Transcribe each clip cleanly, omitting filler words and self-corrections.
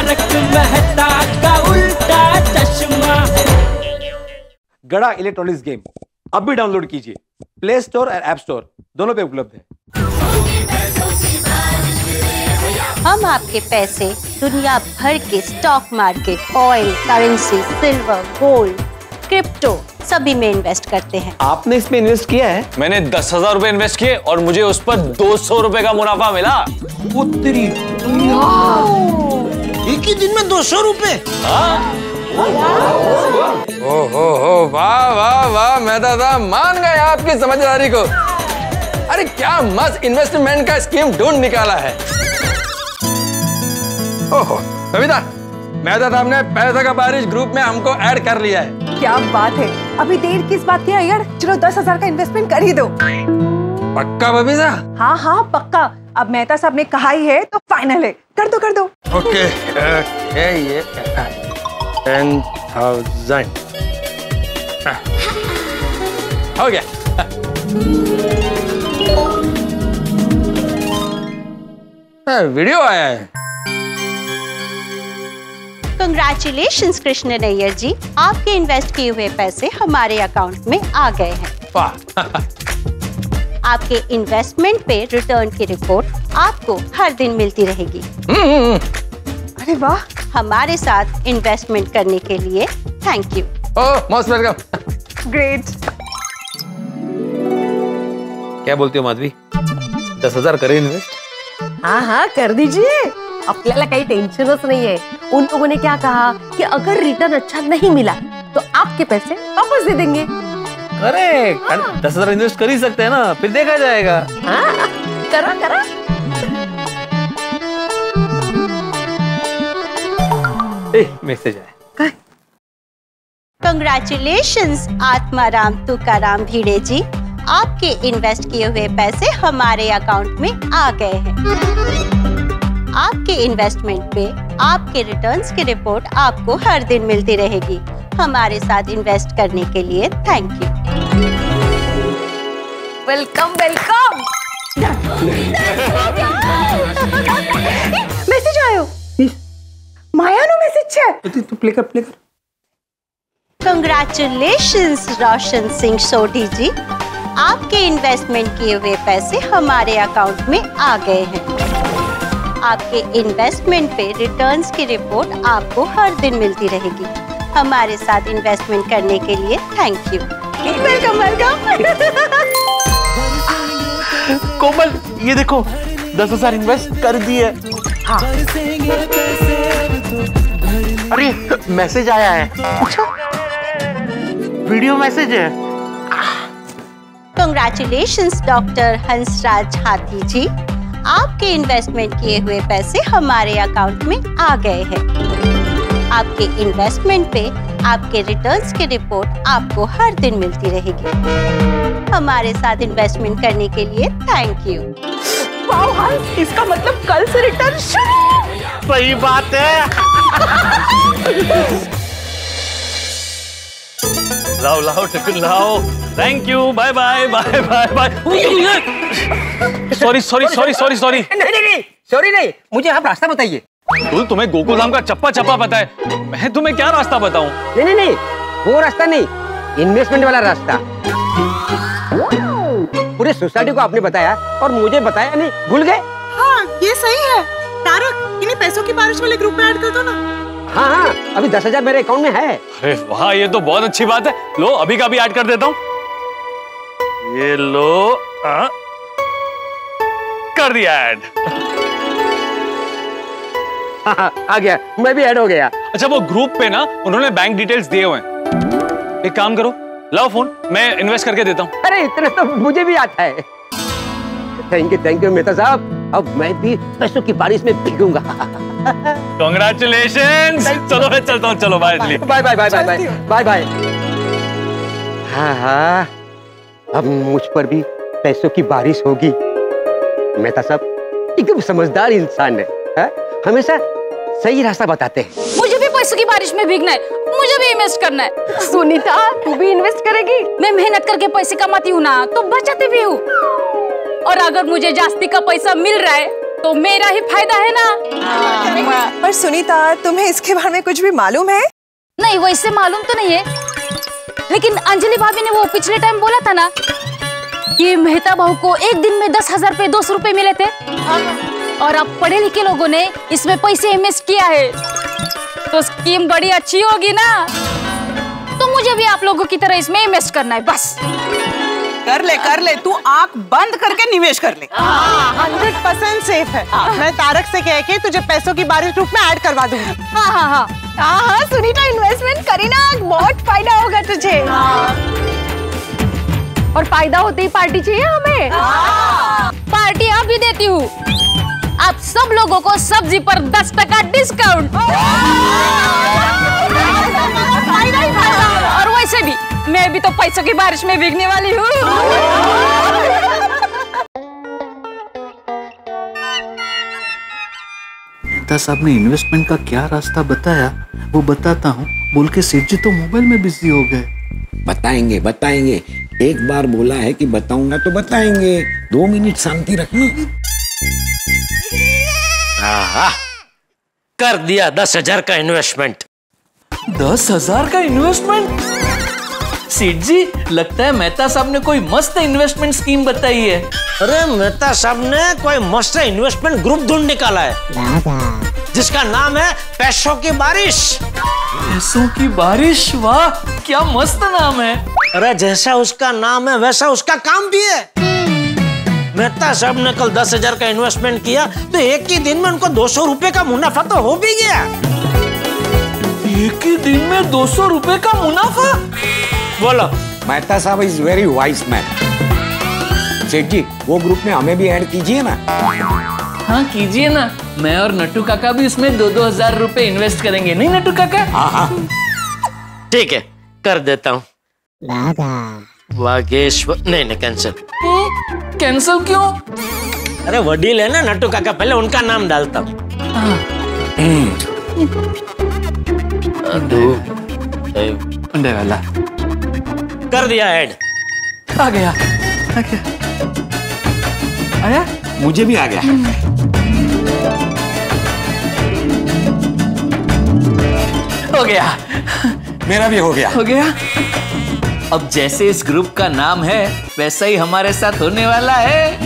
तारक मेहता का उल्टा चश्मा। गड़ा इलेक्ट्रॉनिक्स गेम अब भी डाउनलोड कीजिए, प्ले स्टोर और ऐप स्टोर दोनों पे उपलब्ध है। हम आपके पैसे दुनिया भर के stock market, oil, currency, silver, gold, crypto सभी में इन्वेस्ट करते हैं। आपने इसमें इन्वेस्ट किया है? मैंने 10,000 रुपए इन्वेस्ट किए और मुझे उस पर 200 रुपए का मुनाफा मिला। उत्तरी एक ही दिन में 200 रुपए? ओहो, वाह वाह वाह, मैं दादा मान गए आपकी समझदारी को। अरे क्या मस्त इन्वेस्टमेंट का स्कीम ढूंढ निकाला है। ओहो कविता, मेहता साहब ने पैसा का बारिश ग्रुप में हमको ऐड कर लिया है। क्या बात है, अभी देर किस बात की है यार, चलो 10,000 का इन्वेस्टमेंट कर ही दो। पक्का बबीता? हाँ हाँ पक्का, अब मेहता साहब ने कहा ही है तो फाइनल है, कर दो कर दो। ओके ये 10,000 हो गया। वीडियो आया है। कंग्रेचुलेशंस कृष्ण नैयर जी, आपके इन्वेस्ट किए हुए पैसे हमारे अकाउंट में आ गए हैं। वाह। आपके इन्वेस्टमेंट पे रिटर्न की रिपोर्ट आपको हर दिन मिलती रहेगी। अरे वाह, हमारे साथ इन्वेस्टमेंट करने के लिए thank you. Oh most welcome. Great. क्या बोलती हो माधवी, 10,000 करें इन्वेस्ट? हाँ हाँ कर दीजिए, आपल्याला काही टेंशनच नहीं है। उन लोगों ने क्या कहा कि अगर रिटर्न अच्छा नहीं मिला तो आपके पैसे वापस दे देंगे। करेक्ट। 10,000 इन्वेस्ट कर ही सकते हैं ना, फिर देखा जाएगा। हाँ करा करा। मैसेज आया। कंग्रेचुलेशंस आत्माराम तुकाराम भिड़े जी, आपके इन्वेस्ट किए हुए पैसे हमारे अकाउंट में आ गए हैं। आपके इन्वेस्टमेंट पे आपके रिटर्न्स की रिपोर्ट आपको हर दिन मिलती रहेगी। हमारे साथ इन्वेस्ट करने के लिए thank you. Welcome welcome. Message आयो, माया नो मैसेज है। तू प्ले कर। कंग्रेचुलेशंस रोशन सिंह सोढ़ी जी, आपके इन्वेस्टमेंट किए हुए पैसे हमारे अकाउंट में आ गए हैं। आपके इन्वेस्टमेंट पे रिटर्न्स की रिपोर्ट आपको हर दिन मिलती रहेगी। हमारे साथ इन्वेस्टमेंट करने के लिए thank you. Welcome welcome. Komal ये देखो 10,000 इन्वेस्ट कर दिए। हाँ। अरे मैसेज आया है। वीडियो मैसेज है। कंग्रेचुलेशंस डॉक्टर हंसराज हाथी जी, आपके इन्वेस्टमेंट किए हुए पैसे हमारे अकाउंट में आ गए हैं। आपके इन्वेस्टमेंट पे आपके रिटर्न्स की रिपोर्ट आपको हर दिन मिलती रहेगी। हमारे साथ इन्वेस्टमेंट करने के लिए थैंक यू। वाओ हंस, इसका मतलब कल से रिटर्न शुरू। सही बात है। लाओ लाओ टिफिन लाओ। Thank you, bye bye bye bye bye. Sorry sorry sorry sorry sorry. नहीं सॉरी नहीं, मुझे आप रास्ता बताइए। तुम्हें गोकुल धाम का चप्पा चप्पा पता है, मैं तुम्हें क्या रास्ता बताऊं? नहीं वो रास्ता नहीं, इन्वेस्टमेंट वाला रास्ता। पूरे सोसाइटी को आपने बताया और मुझे बताया नहीं, भूल गए। हाँ ये सही है तारक, इन्हें पैसों की बारिश वाले ग्रुप में ऐड कर दो ना। हाँ अभी 10,000 मेरे अकाउंट में है। अरे वाह, ये तो बहुत अच्छी बात है। लो अभी का भी ऐड कर देता हूँ। ये लो कर दिया ऐड। हाँ, आ गया, मैं भी ऐड हो गया। अच्छा वो ग्रुप पे ना उन्होंने बैंक डिटेल्स दिए हुए हैं। एक काम करो, लाओ फोन, मैं इन्वेस्ट करके देता हूँ। अरे इतना तो मुझे भी आता है। थैंक यू मेहता साहब, अब मैं भी पैसों की बारिश में भीगूंगा। कांग्रेचुलेशंस। चलो मैं चलता हूँ, चलो bye. Bye bye bye bye bye bye. हाँ अब मुझ पर भी पैसों की बारिश होगी। मेहता साहब एकदम समझदार इंसान है, हमेशा सही रास्ता बताते हैं। मुझे भी पैसों की बारिश में भीगना है, मुझे भी इन्वेस्ट करना है। सुनीता तू भी इन्वेस्ट करेगी? मैं मेहनत करके पैसे कमाती हूँ ना, तो बचाती भी हूँ। और अगर मुझे जास्ती का पैसा मिल रहा है तो मेरा ही फायदा है ना। पर सुनीता, तुम्हें इसके बारे में कुछ भी मालूम है? नहीं, वैसे मालूम तो नहीं है, लेकिन अंजलि भाभी ने वो पिछले टाइम बोला था ना कि मेहता बहू को एक दिन में 10,000 पे 200 रुपए मिले थे, और अब पढ़े लिखे लोगों ने इसमें पैसे इन्वेस्ट किया है, तो स्कीम बड़ी अच्छी होगी ना। तो मुझे भी आप लोगों की तरह इसमें इन्वेस्ट करना है बस। कर ले, तू आंख बंद करके निवेश कर ले। 100% सेफ है। मैं तारक से कह के तुझे पैसों की बारिश ग्रुप में ऐड करवा दूंगी। हाँ, सुनीता इन्वेस्टमेंट करी ना, बहुत फायदा होगा तुझे। और फायदा होते ही पार्टी चाहिए हमें। पार्टी अभी देती हूँ, आप सब लोगों को सब्जी पर 10% डिस्काउंट। और वैसे भी मैं भी तो पैसों की बारिश में भीगने वाली हूँ। मेहता साहब ने इन्वेस्टमेंट का क्या रास्ता बताया वो बताता हूँ बोल के सेठ जी तो मोबाइल में बिजी हो गए। बताएंगे बताएंगे, एक बार बोला है कि बताऊंगा तो बताएंगे। 2 मिनट शांति रखना। कर दिया 10,000 का इन्वेस्टमेंट। 10,000 का इन्वेस्टमेंट? सेठ जी, लगता है मेहता साहब ने कोई मस्त इन्वेस्टमेंट स्कीम बताई है। अरे मेहता साहब ने कोई मस्त इन्वेस्टमेंट ग्रुप ढूंढ निकाला है जिसका नाम है पैसों की बारिश। पैसों की बारिश? वाह, क्या मस्त नाम है। अरे जैसा उसका नाम है वैसा उसका काम भी है। मेहता साहब ने कल 10,000 का इन्वेस्टमेंट किया तो एक ही दिन में उनको 200 रुपए का मुनाफा तो हो भी गया। एक ही दिन में 200 रुपए का मुनाफा? बोलो। मेहता साहब इज वेरी वाइज मैन। सेठ जी, वो ग्रुप में हमें भी ऐड कीजिए ना। हाँ कीजिए ना, मैं और नट्टू काका भी इसमें 2-2 हजार रुपए इन्वेस्ट करेंगे, नहीं नट्टू काका? हाँ, ठीक है, कर देता हूँ। वागेश्वर नहीं, कैंसिल। कैंसिल क्यों? अरे वडील है ना नट्टू काका, पहले उनका नाम डालता हूँ। वाला कर दिया ऐड। आ गया। आया? मुझे भी आ गया। हो गया। मेरा भी हो गया। अब जैसे इस ग्रुप का नाम है वैसा ही हमारे साथ होने वाला है।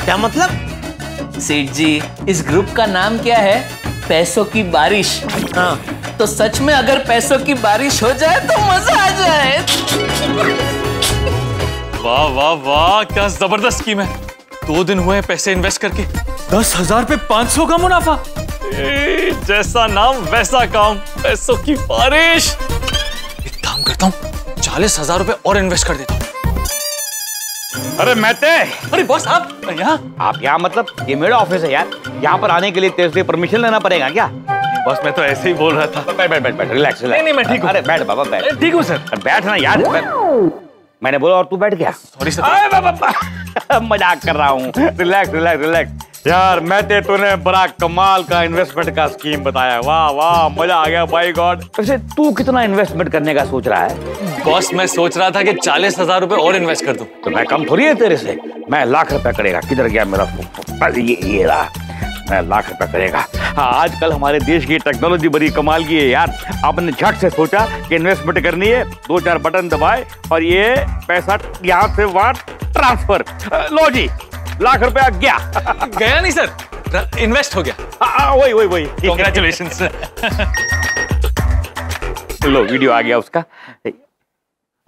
क्या मतलब? सेठ जी, इस ग्रुप का नाम क्या है? पैसों की बारिश। हाँ, तो सच में अगर पैसों की बारिश हो जाए तो मजा आ जाए। वाह वाह वाह, क्या जबरदस्त स्कीम है। 2 दिन हुए पैसे इन्वेस्ट करके 10,000 पे 500 का मुनाफा। जैसा नाम वैसा काम, पैसों की बारिश। एक काम करता हूँ, 40,000 रुपए और इन्वेस्ट कर देता हूँ। अरे महते, अरे बॉस आप यहाँ? आप यहाँ मतलब ये मेरा ऑफिस है यार, यहाँ पर आने के लिए तेरे से परमिशन लेना पड़ेगा क्या? बस मैं तो ऐसे ही बोल रहा था। बैठ, रिलैक्स। नहीं, मैं ठीक हूँ। अरे बैठ बाबा, बैठ। ठीक हूँ सर। बैठ ना यार। मैंने बोला और तू बैठ गया। Sorry sir. मजाक कर रहा हूँ। रिलैक्स यार। महते, तूने बड़ा कमाल का इन्वेस्टमेंट का स्कीम बताया। वाह वाह, मजा आ गया बाय गॉड। वैसे तू कितना इन्वेस्टमेंट करने का सोच रहा है? बॉस मैं सोच रहा था कि 40,000 रुपए और इन्वेस्ट कर दूं। तो मैं कम थोड़ी है तेरे से। मैं 1,00,000 रुपया करेगा। किधर गया मेरा? ये रहा। मैं 1,00,000 रुपया करेगा। हाँ, आजकल हमारे देश की टेक्नोलॉजी बड़ी कमाल की है यार। आपने झट से सोचा कि इन्वेस्टमेंट करनी है, 2-4 बटन दबाए और ये पैसा यहाँ से वहां ट्रांसफर। लो जी, 1,00,000 रुपया गया नहीं सर, इन्वेस्ट हो गया। वही। कांग्रेचुलेशंस। लो, वीडियो आ गया उसका।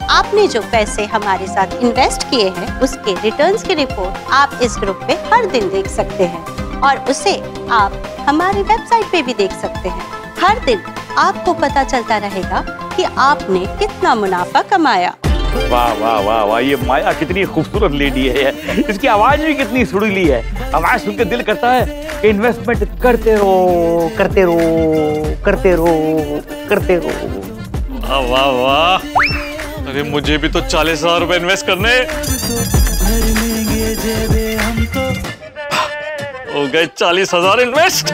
आपने जो पैसे हमारे साथ इन्वेस्ट किए हैं उसके रिटर्न्स की रिपोर्ट आप इस ग्रुप पे हर दिन देख सकते हैं, और उसे आप हमारी वेबसाइट पे भी देख सकते हैं। हर दिन आपको पता चलता रहेगा कि आपने कितना मुनाफा कमाया। वाह वाह वाह वाह, ये माया कितनी खूबसूरत लेडी है। इसकी आवाज भी कितनी सुरीली है। आवाज सुनकर दिल करता है कि इन्वेस्टमेंट करते रहो। वाह वाह वाह, अरे मुझे भी तो 40,000 रुपए इन्वेस्ट करने। हो गए 40,000 इन्वेस्ट।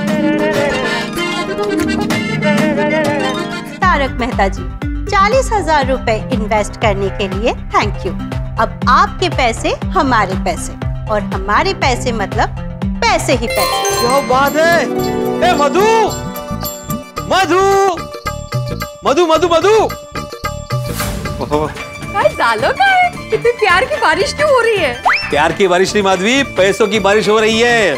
तारक मेहता जी, 40,000 रुपए इन्वेस्ट करने के लिए थैंक यू। अब आपके पैसे हमारे पैसे, और हमारे पैसे मतलब पैसे ही पैसे। क्या बात है। ए मधु मधु मधु मधु मधु। सालों का है, कितनी प्यार की बारिश क्यों हो रही है? प्यार की बारिश नहीं माधवी, पैसों की बारिश हो रही है।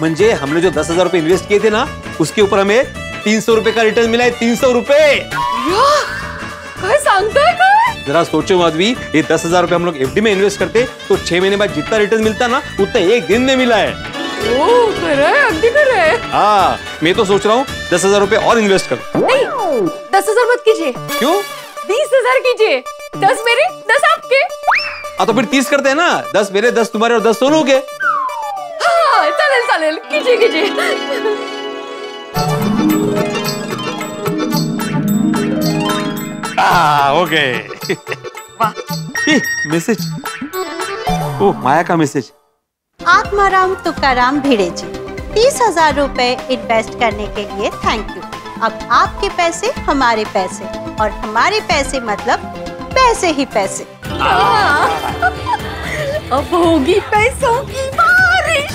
म्हणजे हमने जो 10,000 रुपए इन्वेस्ट किए थे ना, उसके ऊपर हमें 300 रुपए का रिटर्न मिला है। 300 रुपए। जरा सोचो माधवी, ये 10,000 रुपए हम लोग एफडी में इन्वेस्ट करते तो 6 महीने बाद जितना रिटर्न मिलता ना, उतना एक दिन में मिला है। हाँ, मैं तो सोच रहा हूँ 10,000 रुपए और इन्वेस्ट कर। नहीं, 10,000 मत कीजिए। क्यों? 20,000 कीजिए। 10 मेरे 10 आपके। तो फिर 30 करते हैं ना, 10 मेरे 10 तुम्हारे और 10 सोनू के। हाँ, चलेल कीजिए कीजिए। ओके। मैसेज। ओह, माया का मैसेज। आत्माराम तुकाराम भिड़े जी, 30,000 रुपए इन्वेस्ट करने के लिए थैंक यू। अब आपके पैसे हमारे पैसे, और हमारे पैसे मतलब पैसे ही पैसे। अब होगी पैसों की बारिश।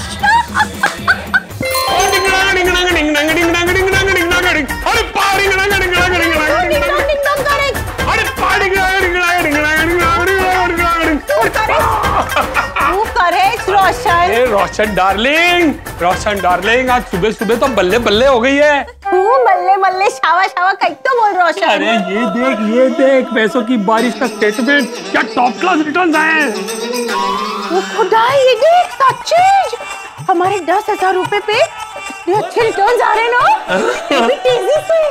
रोशन डार्लिंग, आज सुबह सुबह तो बल्ले बल्ले हो गई है। बल्ले बल्ले शावा शावा कहीं तो बोल रोशन। अरे ये देख पैसों की बारिश का स्टेटमेंट, क्या टॉप क्लास रिटर्न्स आए हैं। खुदा, ये देख सच्ची हमारे 10,000 रुपए पे इतने अच्छे रिटर्न्स आ रहे हैं ना, तेजी से।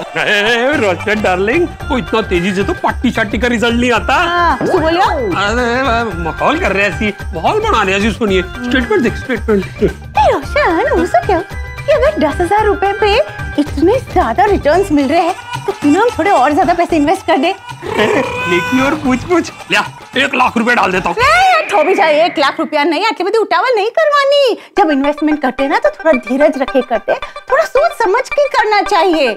रोशन डार्लिंग, वो इतना तेजी से तो पट्टी शट्टी का रिजल्ट नहीं आता। बोलियो। अरे माहौल कर रहे हैं, माहौल बना रहे हैं। सुनिए स्टेटमेंट देख, स्टेटमेंट। रोशन, हो सके कि अगर 10,000 रुपए पे इतने ज्यादा रिटर्न्स मिल रहे हैं तो क्यों हम थोड़े और ज्यादा पैसे इन्वेस्ट कर दे। लेकिन और पूछ लिया, 1 लाख रुपए डाल देता हूँ। तो भी चाहिए 1 लाख रुपया नहीं, आटली बड़ी उतावल नहीं करवानी। जब इन्वेस्टमेंट करते हैं ना तो थोड़ा धीरज रखे करते, थोड़ा सोच समझ के करना चाहिए।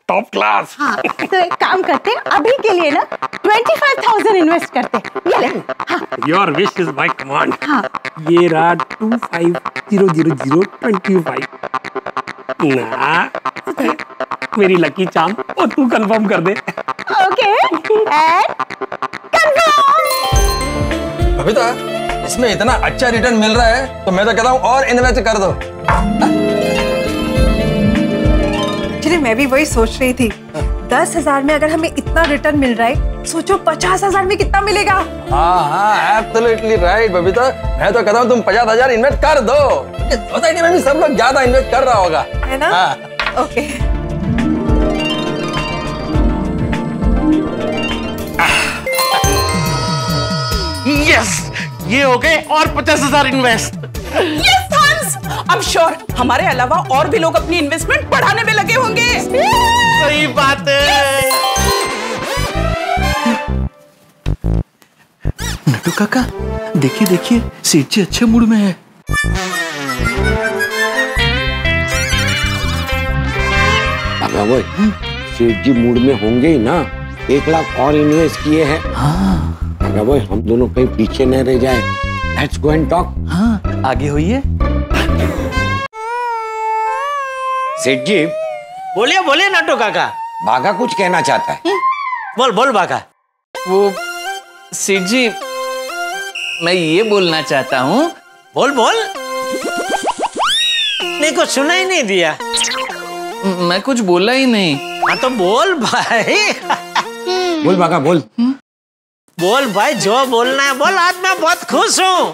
Top class. हाँ, तो एक काम करते हैं, अभी के लिए ना 25,000 इन्वेस्ट करते हैं। ये ले। हाँ। Your wish is my command। हाँ। ये रहा 25,000,025 ना, मेरी लकी चाम, और तू कंफर्म कर दे। ओके, बबीता, इसमें इतना अच्छा रिटर्न मिल रहा है तो मैं तो कहता हूँ और इन्वेस्ट कर दो। एक्चुअली मैं भी वही सोच रही थी, 10,000 में अगर हमें इतना रिटर्न मिल रहा है, सोचो 50,000 में कितना मिलेगा। हाँ, एब्सोल्युटली राइट बबीता। मैं तो कहता हूँ तुम 50,000 इन्वेस्ट कर दो। सोसाइटी में भी सब लोग ज्यादा इन्वेस्ट कर रहा होगा, है ना? हाँ। ओके। यस, ये हो गए और 50,000 इन्वेस्ट। यस हंस, अब श्योर हमारे अलावा और भी लोग अपनी इन्वेस्टमेंट बढ़ाने में लगे होंगे। सही बात है। नटू काका, देखिए सेठ जी अच्छे मूड में है। सेठ जी मूड में होंगे ही ना, 1 लाख और इन्वेस्ट किए हैं। हाँ। भाई हम दोनों कहीं पीछे न रह जाए। Let's go and talk. हाँ, आगे होइए। सेठ जी। बोलिए नाटो काका। बाघा कुछ कहना चाहता है। बोल बाघा। वो सेठ जी, मैं ये बोलना चाहता हूँ। बोल। नहीं, कुछ सुना ही नहीं दिया। मैं कुछ बोला ही नहीं। हाँ तो बोल भाई। बोल बाघा, बोल। बोल भाई, जो बोलना है बोल। आज मैं बहुत खुश हूँ।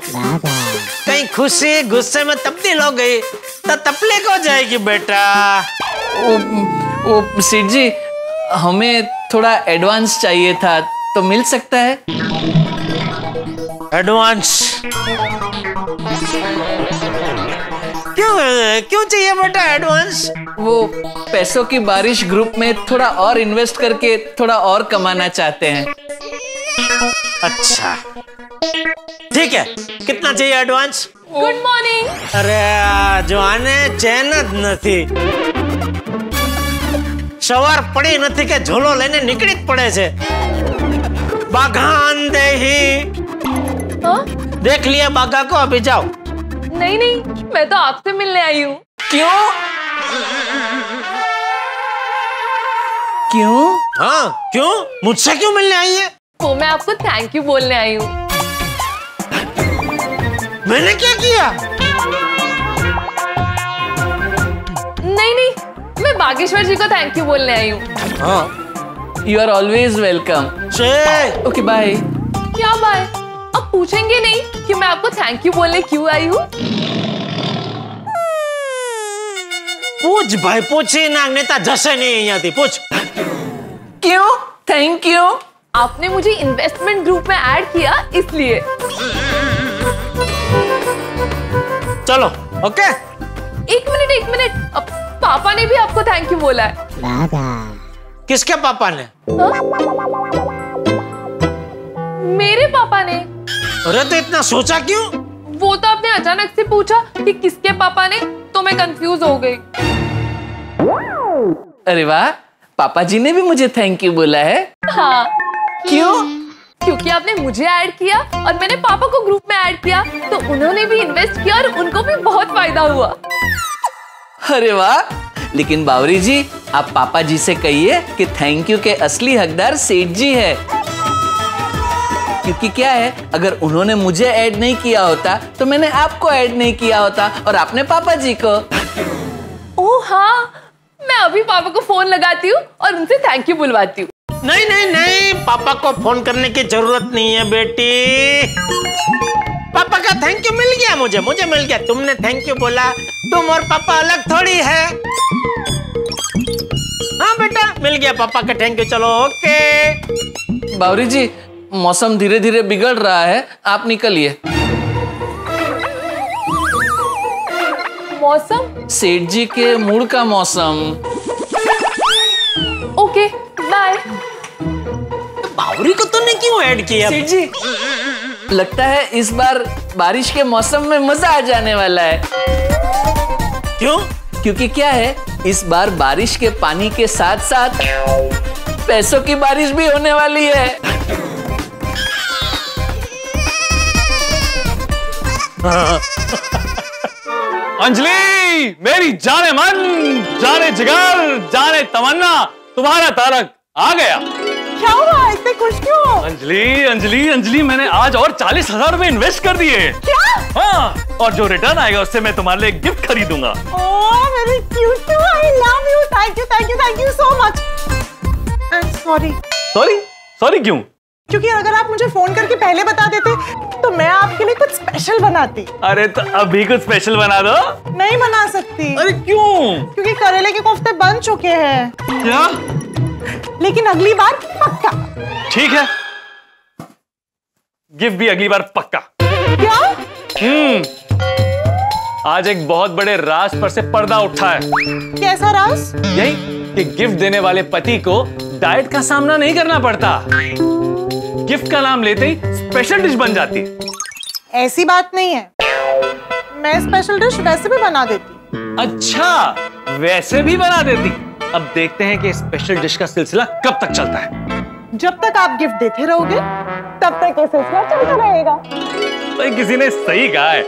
कहीं खुशी गुस्से में तब्दील हो गई तो तकलीफ हो जाएगी बेटा। ओ सेठ जी, हमें थोड़ा एडवांस चाहिए था, तो मिल सकता है? एडवांस? क्यों चाहिए बेटा एडवांस? वो पैसों की बारिश ग्रुप में थोड़ा और इन्वेस्ट करके थोड़ा और कमाना चाहते हैं। अच्छा, ठीक है। कितना चाहिए एडवांस? Good morning. अरे જોને ચેન જ નથી, સવાર પડી નથી કે ઝોલો લઈને નીકળી જ પડે છે। बागान देही। देख लिया बागा को, अभी जाओ नहीं नहीं, मैं तो आपसे मिलने आई हूँ। क्यों? क्यों? हाँ क्यों? मुझसे क्यों मिलने आई है? वो मैं आपको थैंक यू बोलने आई हूँ। मैंने क्या किया? नहीं नहीं, मैं बागेश्वर जी को थैंक यू बोलने आई हूँ। हाँ, you are always welcome. Okay bye. क्या बाय? अब पूछेंगे नहीं कि मैं आपको थैंक यू बोलने क्यों आई हूँ? पूछ भाई, पूछी नागनेता जैसे नहीं आती, पूछ। क्यों? Thank you. आपने मुझे इन्वेस्टमेंट ग्रुप में ऐड किया इसलिए। चलो ओके। एक मिनट, अब पापा ने भी आपको थैंक यू बोला है। किसके पापा ने? मेरे पापा ने। अरे तो इतना सोचा क्यों? वो तो आपने अचानक से पूछा कि किसके पापा ने, तो मैं कंफ्यूज हो गई। अरे वाह, पापा जी ने भी मुझे थैंक यू बोला है। हाँ। क्यों? क्योंकि आपने मुझे ऐड किया और मैंने पापा को ग्रुप में ऐड किया, तो उन्होंने भी इन्वेस्ट किया और उनको भी बहुत फायदा हुआ। अरे वाह, लेकिन बावरी जी, आप पापा जी से कहिए कि थैंक यू के असली हकदार सेठ जी है। क्योंकि क्या है, अगर उन्होंने मुझे ऐड नहीं किया होता तो मैंने आपको ऐड नहीं किया होता और आपने पापा जी को। ओह हाँ, मैं अभी पापा को फोन लगाती हूँ और उनसे थैंक यू बुलवाती हूँ। नहीं नहीं नहीं, पापा को फोन करने की जरूरत नहीं है बेटी। पापा का थैंक यू मिल गया मुझे मिल गया। तुमने थैंक यू बोला, तुम और पापा अलग थोड़ी है। हाँ बेटा, मिल गया पापा का थैंक यू। चलो ओके। बावरी जी, मौसम धीरे धीरे बिगड़ रहा है, आप निकलिए। मौसम? सेठ जी के मूड का मौसम। Okay bye. बावरी को तूने क्यों ऐड किया? सेठ जी, लगता है इस बार बारिश के मौसम में मजा आ जाने वाला है। क्यों? क्योंकि क्या है, इस बार बारिश के पानी के साथ साथ पैसों की बारिश भी होने वाली है। अंजलि, मेरी जाने मन, जाने जिगर, जाने तमन्ना, तुम्हारा तारक आ गया। क्या हुआ, इतने खुश क्यों? अंजलि, मैंने आज और 40,000 रुपए इन्वेस्ट कर दिए। क्या? हाँ, और जो रिटर्न आएगा उससे मैं तुम्हारे लिए गिफ्ट खरीदूंगा। Oh very cute, I love you, thank you so much. Sorry क्यों? क्योंकि अगर आप मुझे फोन करके पहले बता देते तो मैं आपके लिए कुछ स्पेशल बनाती। अरे तो अभी कुछ स्पेशल बना दो। नहीं बना सकती। अरे क्यों? क्योंकि करेले के कोफ्ते बन चुके हैं। क्या? लेकिन अगली बार पक्का। ठीक है, गिफ्ट भी अगली बार पक्का। क्या? आज एक बहुत बड़े राज पर से पर्दा उठा है। कैसा राज? यही कि गिफ्ट देने वाले पति को डाइट का सामना नहीं करना पड़ता। गिफ्ट का नाम लेते ही स्पेशल डिश बन जाती है। ऐसी बात नहीं है, मैं स्पेशल डिश वैसे भी बना देती। अच्छा, वैसे भी बना देती। अब देखते हैं कि स्पेशल डिश का सिलसिला कब तक चलता है। जब तक आप गिफ्ट देते रहोगे तब तक ये सिलसिला चलता रहेगा। भाई किसी ने सही कहा है,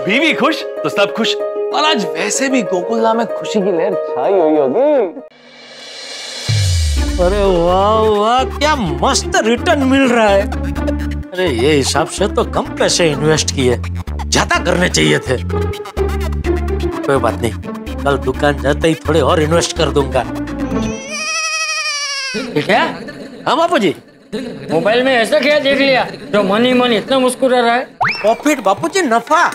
बीवी खुश तो सब खुश। और आज वैसे भी गोकुलधाम में खुशी की लहर छाई हुई होगी। अरे वाह वाह, क्या मस्त रिटर्न मिल रहा है। अरे ये हिसाब से तो कम पैसे इन्वेस्ट किए, ज्यादा करने चाहिए थे। कोई बात नहीं, कल दुकान जाते ही थोड़े और इन्वेस्ट कर दूंगा। ठीक है? हाँ बापू जी, मोबाइल में ऐसा क्या देख लिया जो मन इतना मुस्कुरा रहा है? प्रॉफिट बापू जी, नफा।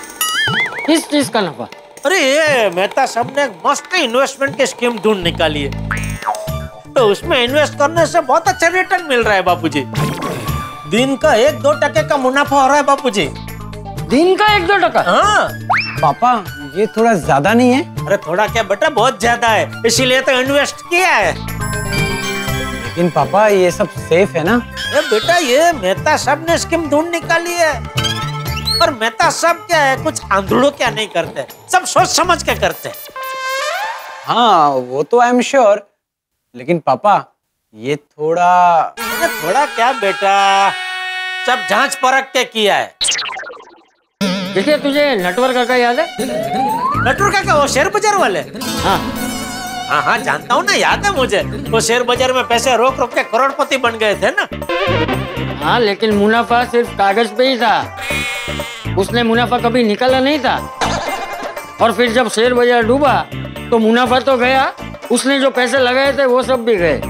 किस चीज का नफा? अरे ये मेहता साहब ने एक मस्त इन्वेस्टमेंट की स्कीम ढूंढ निकाली है, तो उसमें इन्वेस्ट करने से बहुत अच्छा रिटर्न मिल रहा है बापूजी। दिन का 1-2% का मुनाफा हो रहा है बापूजी। दिन का 1-2%? हाँ पापा, ये थोड़ा ज्यादा नहीं है? अरे थोड़ा क्या बेटा, बहुत ज्यादा है, इसीलिए तो इन्वेस्ट किया है। लेकिन पापा ये सब सेफ है ना? अरे बेटा, ये मेहता साहब ने स्कीम ढूंढ निकाली है। और मेहता साहब क्या है, कुछ आंधड़ों क्या नहीं करते, सब सोच समझ के करते। हाँ वो तो आई एम श्योर, लेकिन पापा ये थोड़ा क्या बेटा, सब जांच परख के किया है। देखिए तुझे नटवर काका याद है? नटवर काका वो शेयर बाजार वाले? हाँ हाँ हाँ जानता हूँ ना, याद है मुझे। वो शेयर बाजार में पैसे रोक रोक के करोड़पति बन गए थे ना। हाँ लेकिन मुनाफा सिर्फ कागज पे ही था, उसने मुनाफा कभी निकाला नहीं था। और फिर जब शेयर बाजार डूबा तो मुनाफा तो गया, उसने जो पैसे लगाए थे वो सब भी गए।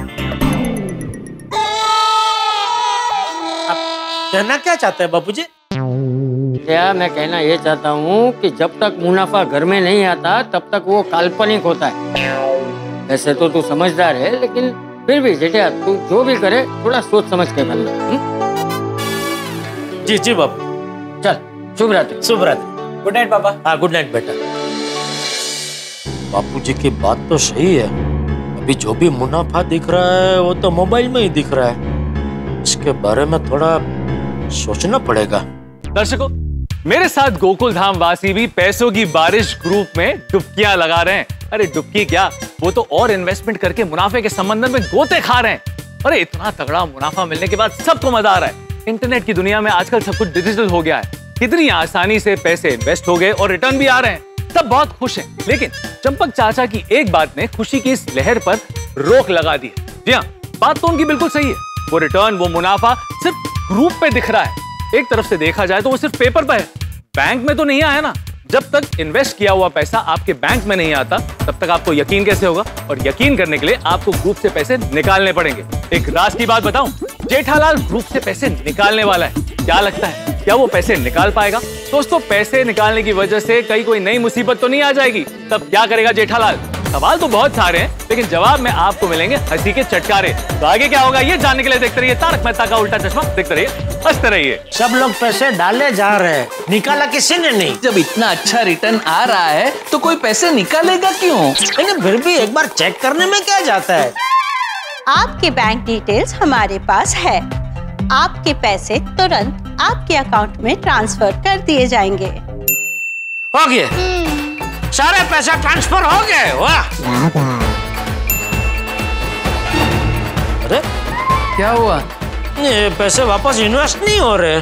कहना क्या चाहते हैं बापूजी? क्या मैं कहना ये चाहता हूँ कि जब तक मुनाफा घर में नहीं आता तब तक वो काल्पनिक होता है। वैसे तो तू समझदार है, लेकिन फिर भी जेठिया तू जो भी करे थोड़ा सोच समझ के करना। जी जी बापू। चल शुभ रात्रि। शुभ रात्रि। गुड नाइट पापा। हाँ गुड नाइट बेटा। बापूजी की बात तो सही है, अभी जो भी मुनाफा दिख रहा है वो तो मोबाइल में ही दिख रहा है, इसके बारे में थोड़ा सोचना पड़ेगा। दर्शकों, मेरे साथ गोकुल धाम वासी भी पैसों की बारिश ग्रुप में डुबकियां लगा रहे हैं। अरे डुबकी क्या, वो तो और इन्वेस्टमेंट करके मुनाफे के संबंध में गोते खा रहे हैं। अरे इतना तगड़ा मुनाफा मिलने के बाद सबको मजा आ रहा है। इंटरनेट की दुनिया में आजकल सब कुछ डिजिटल हो गया है, कितनी आसानी से पैसे इन्वेस्ट हो गए और रिटर्न भी आ रहे हैं, सब बहुत खुश हैं। लेकिन चंपक चाचा की एक बात ने खुशी की इस लहर पर रोक लगा दी है। जी हाँ, बात तो उनकी बिल्कुल सही है। वो रिटर्न, वो मुनाफा सिर्फ ग्रुप पे दिख रहा है। एक तरफ से देखा जाए तो वो सिर्फ पेपर पे है, बैंक में तो नहीं आया ना। जब तक इन्वेस्ट किया हुआ पैसा आपके बैंक में नहीं आता तब तक आपको यकीन कैसे होगा? और यकीन करने के लिए आपको ग्रुप से पैसे निकालने पड़ेंगे। एक राज की बात बताऊं, जेठालाल ग्रुप से पैसे निकालने वाला है। क्या लगता है, क्या वो पैसे निकाल पाएगा? दोस्तों, पैसे निकालने की वजह से कहीं कोई नई मुसीबत तो नहीं आ जाएगी? तब क्या करेगा जेठालाल? सवाल तो बहुत सारे हैं, लेकिन जवाब में आपको मिलेंगे हंसी के चटकारे। तो आगे क्या होगा ये जानने के लिए देखते रहिए तारक मेहता का उल्टा चश्मा। देखते रहिए, हंसते रहिए। सब लोग पैसे डाले जा रहे हैं, निकाला किसी ने नहीं। जब इतना अच्छा रिटर्न आ रहा है तो कोई पैसे निकालेगा क्यों? लेकिन फिर भी एक बार चेक करने में क्या जाता है? आपके बैंक डिटेल्स हमारे पास है। आपके पैसे तुरंत आपके अकाउंट में ट्रांसफर कर दिए जाएंगे। हो गए, सारे पैसे ट्रांसफर हो गए। वाह! अरे क्या हुआ? ये पैसे वापस इन्वेस्ट नहीं हो रहे।